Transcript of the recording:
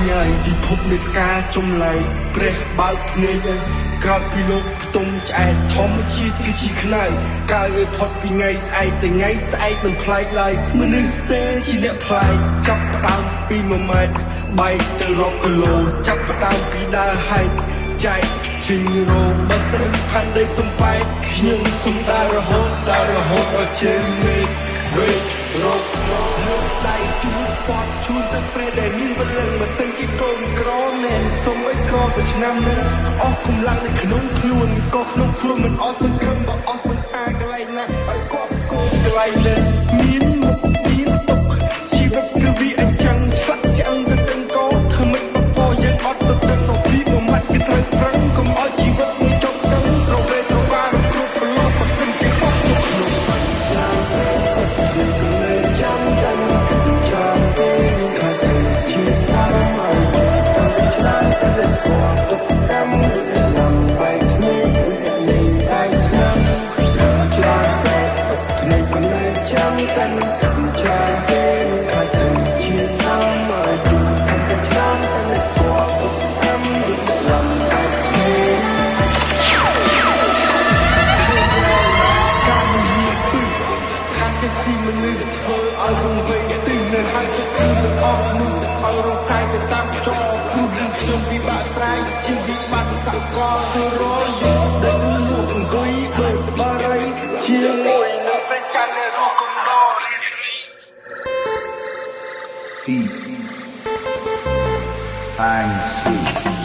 ញ៉ាយពិភពនៃការចំឡៃព្រះបើកភ្នែកក្រោយពីលោកផ្ទុំឆ្អែតធម្មជាតិគឺជាខ្នើយកើឲ្យផុតពីថ្ងៃស្អែកតែថ្ងៃស្អែកមិនប្លែកឡើយមនុស្សទេជាអ្នកប្លែកចាប់ផ្ដើមពី1ម៉ែត្របែកទៅរាប់គីឡូចាប់ផ្ដើមពីដើរហែកចែកជិញរោបើសិនផាន់ដីសំបែកខ្ញុំសុំដើររហូតដល់ជើងមេឃវេរកស្នូលើដៃទូស្ពតជួនទៅពេលដែលមានបលឹងបើសិនជាកូនក្រណែនសុំឲ្យក្រទៅឆ្នាំនេះអស់កម្លាំងនៅក្នុងខ្លួនក៏ក្នុងខ្លួនមិនអស់សង្ឃឹមបើអស់សង្ហាកន្លែងណាឲ្យគាត់គោកន្លែងនេះមានមុខមានទុកជីវិតគឺវាអញ្ចឹងឆ្លាក់ឆ្អឹងទៅទាំងកធ្វើមិនបកកយើងអត់ទៅទាំងសោភីមួយម៉ាត់គេត្រូវប្រឹងកុំឲ្យជីវិតមួយចុកចឹងស្រវេស្រវាគ្រប់ប្រឡប់បើសិនជាអស់ក្នុងសង្ចាចាំតែគិតចាំពេលខាត់ជាសាមឲ្យឆ្លាតតែស្គាល់ទុកកម្មលំបែកគ្នាលេងតែឆ្នាំឆ្លាតតែភ្នែកមិនចាំតែគិតចាំពេលខាត់ជាសាមឲ្យឆ្លាតតែស្គាល់ទុកកម្មលំបែកគ្នាការមានពីថាជាស៊ីមនុស្សធ្វើឲ្យវង្វេងទីនៅហើយទៅគឺសអស់នោះឲ្យរសាយទៅតាមចោលព្រោះខ្ញុំពិបាកស្រ័យជីវិតបាត់សកលទៅរយស្ដីលោកអង្គុយបើបរិយជាមួយនៅព្រះច័ន្ទនៃរូបកំដររាត្រីFeet. Fine sweet.